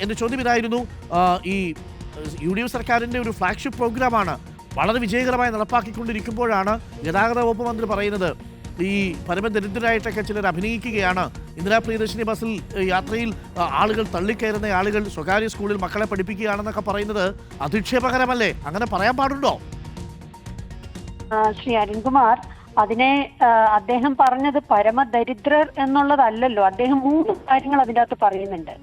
എൻ്റെ ചോദ്യം ഇതായിരുന്നു. ഈ UDF സർക്കാരിൻ്റെ ഒരു ഫ്ലാഗ്ഷിപ്പ് പ്രോഗ്രാമാണ് വളരെ വിജയകരമായി നടപ്പാക്കിക്കൊണ്ടിരിക്കുമ്പോഴാണ് ഗതാഗത വകുപ്പ് മന്ത്രി പറയുന്നത് ഈ പരമദരിദ്രരായിട്ടൊക്കെ ചിലർ അഭിനയിക്കുകയാണ്. ഇന്ദിരാ പ്രിയദർശിനി ബസ്സിൽ യാത്രയിൽ ആളുകൾ തള്ളിക്കയറുന്ന ആളുകൾ സ്വകാര്യ സ്കൂളിൽ മക്കളെ പഠിപ്പിക്കുകയാണെന്നൊക്കെ പറയുന്നത് അധിക്ഷേപകരമല്ലേ? അങ്ങനെ പറയാൻ പാടുണ്ടോ? ശ്രീ അരുൺകുമാർ, അതിനെ അദ്ദേഹം പറഞ്ഞത് പരമദരിദ്രർ എന്നുള്ളതല്ലല്ലോ. അദ്ദേഹം 3 കാര്യങ്ങൾ അതിൻ്റെ അകത്ത് പറയുന്നുണ്ട്.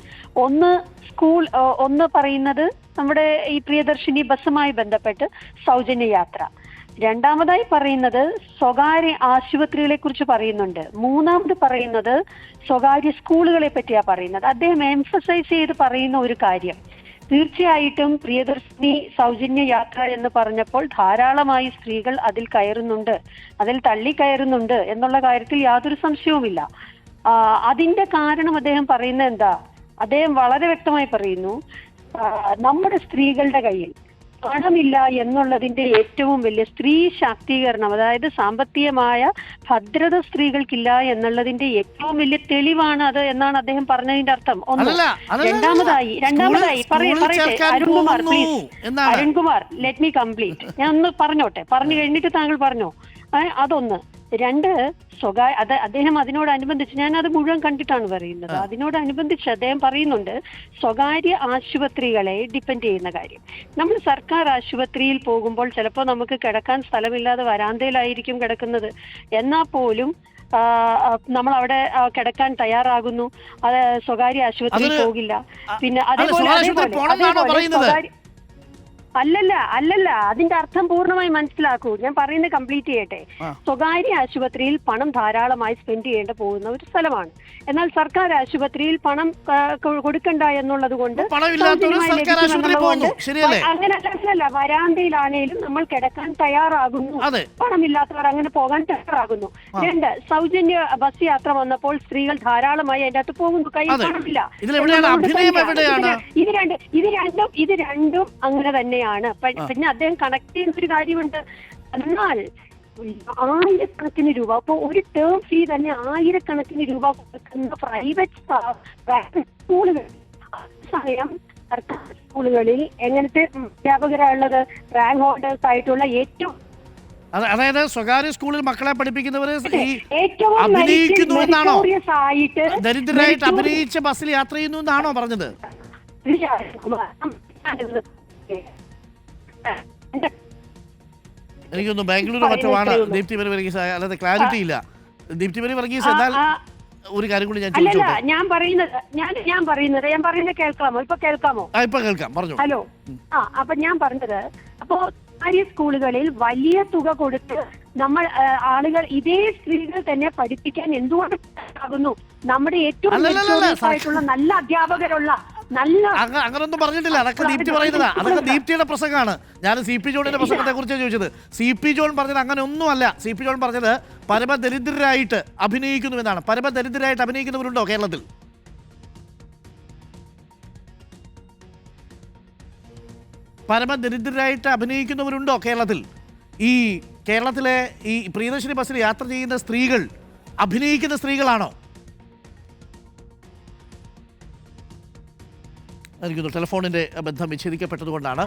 ഒന്ന് പറയുന്നത് നമ്മുടെ ഈ പ്രിയദർശിനി ബസ്സുമായി ബന്ധപ്പെട്ട് സൗജന്യ യാത്ര. രണ്ടാമതായി പറയുന്നത് സ്വകാര്യ ആശുപത്രികളെ കുറിച്ച് പറയുന്നുണ്ട്. മൂന്നാമത് പറയുന്നത് സ്വകാര്യ സ്കൂളുകളെ പറ്റിയാണ് പറയുന്നത്. അദ്ദേഹം എംഫസൈസ് ചെയ്ത് പറയുന്ന ഒരു കാര്യം, തീർച്ചയായിട്ടും പ്രിയദർശിനി സൗജന്യ യാത്ര എന്ന് പറഞ്ഞപ്പോൾ ധാരാളമായി സ്ത്രീകൾ അതിൽ കയറുന്നുണ്ട്, അതിൽ തള്ളിക്കയറുന്നുണ്ട് എന്നുള്ള കാര്യത്തിൽ യാതൊരു സംശയവുമില്ല. അതിന്റെ കാരണം അദ്ദേഹം പറയുന്നത് എന്താ? അദ്ദേഹം വളരെ വ്യക്തമായി പറയുന്നു, നമ്മുടെ സ്ത്രീകളുടെ കയ്യിൽ പണമില്ല എന്നുള്ളതിന്റെ ഏറ്റവും വലിയ സ്ത്രീ ശാക്തീകരണം, അതായത് സാമ്പത്തികമായ ഭദ്രത സ്ത്രീകൾക്കില്ല എന്നുള്ളതിന്റെ ഏറ്റവും വലിയ തെളിവാണ് അത് എന്നാണ് അദ്ദേഹം പറഞ്ഞതിന്റെ അർത്ഥം. രണ്ടാമതായി പറയട്ടെ Arunkumar, please Arunkumar, let me complete. ഞാൻ ഒന്ന് പറഞ്ഞോട്ടെ, പറഞ്ഞു കഴിഞ്ഞിട്ട് താങ്കൾ പറഞ്ഞോ. അതൊന്ന്. രണ്ട്, അദ്ദേഹം അതിനോടനുബന്ധിച്ച്, ഞാൻ അത് മുഴുവൻ കണ്ടിട്ടാണ് പറയുന്നത്, അതിനോടനുബന്ധിച്ച് അദ്ദേഹം പറയുന്നുണ്ട് സ്വകാര്യ ആശുപത്രികളെ ഡിപ്പെൻഡ് ചെയ്യുന്ന കാര്യം. നമ്മൾ സർക്കാർ ആശുപത്രിയിൽ പോകുമ്പോൾ ചിലപ്പോൾ നമുക്ക് കിടക്കാൻ സ്ഥലമില്ലാതെ വരാന്തയിലായിരിക്കും കിടക്കുന്നത്, എന്നാൽ പോലും നമ്മൾ അവിടെ കിടക്കാൻ തയ്യാറാകുന്നു. അത് സ്വകാര്യ ആശുപത്രിയിൽ പോകില്ല. പിന്നെ അതേപോലെ അല്ലല്ല അതിന്റെ അർത്ഥം പൂർണ്ണമായി മനസ്സിലാക്കൂ. ഞാൻ പറയുന്നത് കംപ്ലീറ്റ് ചെയ്യട്ടെ. സ്വകാര്യ ആശുപത്രിയിൽ പണം ധാരാളമായി സ്പെൻഡ് ചെയ്യേണ്ട പോകുന്ന ഒരു സ്ഥലമാണ്. എന്നാൽ സർക്കാർ ആശുപത്രിയിൽ പണം കൊടുക്കണ്ട എന്നുള്ളത് കൊണ്ട് അങ്ങനെയല്ല, വരാന്തയിലാണേലും നമ്മൾ കിടക്കാൻ തയ്യാറാകുന്നു, പണമില്ലാത്തവർ അങ്ങനെ പോകാൻ തയ്യാറാകുന്നു. രണ്ട്, സൗജന്യ ബസ് യാത്ര വന്നപ്പോൾ സ്ത്രീകൾ ധാരാളമായി അതിന്റെ അകത്ത് പോകുന്നു, കയ്യിൽ പണമില്ല. ഇത് രണ്ടും അങ്ങനെ തന്നെയാണ്. പിന്നെ അദ്ദേഹം കണക്ട് ചെയ്യുന്ന ഒരു കാര്യമുണ്ട്. എന്നാൽ ആയിരക്കണക്കിന് രൂപ, അപ്പൊ ഒരു ടേം ഫീ തന്നെ 1000കണക്കിന് രൂപ കൊടുക്കുന്ന പ്രൈവറ്റ് സ്കൂളുകൾ, സമയം സർക്കാർ സ്കൂളുകളിൽ എങ്ങനത്തെ അധ്യാപകരായുള്ളത്? റാങ്ക് ഹോൾഡേഴ്സ് ആയിട്ടുള്ള ഏറ്റവും, അതായത് സ്വകാര്യ സ്കൂളിൽ മക്കളെ പഠിപ്പിക്കുന്നവർ അഭിനയിക്കുന്നു എന്നാണോ? ദരിദ്രരായിട്ട് അഭിനയിച്ച് ബസ്സിൽ യാത്ര ചെയ്യുന്നു എന്നാണോ പറഞ്ഞത്? എനിക്കൊന്ന് ബാംഗ്ലൂർ മറ്റോ ആണ് ദീപ്തി മണി വർഗീസ്, അല്ലാതെ ക്ലാരിറ്റി ഇല്ല. ദീപ്തി മണി വർഗീസ്, എന്നാൽ ഒരു കാര്യം കൂടി ഞാൻ ചോദിച്ചോട്ടെ. ഞാൻ പറയുന്നത് കേൾക്കാമോ? ഇപ്പൊ കേൾക്കാമോ? ഇപ്പൊ കേൾക്കാം, പറഞ്ഞു. ഹലോ. അപ്പൊ ഞാൻ പറഞ്ഞത്, അപ്പോ സ്കൂളുകളിൽ വലിയ തുക കൊടുത്ത് നമ്മൾ ആളുകൾ ഇതേ സ്ത്രീകൾ തന്നെ പഠിപ്പിക്കാൻ എന്തുകൊണ്ട് ആകുന്നു? നമ്മുടെ ഏറ്റവും ആയിട്ടുള്ള നല്ല അധ്യാപകരുള്ള അങ്ങനൊന്നും പറഞ്ഞിട്ടില്ല. അതൊക്കെ ദീപ്തി പറയുന്നതാ, അതൊക്കെ ദീപ്തിയുടെ പ്രസംഗമാണ്. ഞാൻ CP ജോണിന്റെ പ്രസംഗത്തെ കുറിച്ച് ചോദിച്ചത്. CP ജോൺ പറഞ്ഞത് അങ്ങനെ ഒന്നുമല്ല. CP ജോൺ പറഞ്ഞത് പരമദരിദ്രരായിട്ട് അഭിനയിക്കുന്നുവെന്നാണ്. പരമദരിദ്രരായിട്ട് അഭിനയിക്കുന്നവരുണ്ടോ കേരളത്തിൽ? പരമദരിദ്രരായിട്ട് അഭിനയിക്കുന്നവരുണ്ടോ കേരളത്തിൽ? ഈ കേരളത്തിലെ ഈ പ്രിയദർശിനി ബസ്സിൽ യാത്ര ചെയ്യുന്ന സ്ത്രീകൾ അഭിനയിക്കുന്ന സ്ത്രീകളാണോ? എനിക്കൊന്ന് ടെലിഫോണിന്റെ ബന്ധം വിച്ഛേദിക്കപ്പെട്ടതുകൊണ്ടാണ്.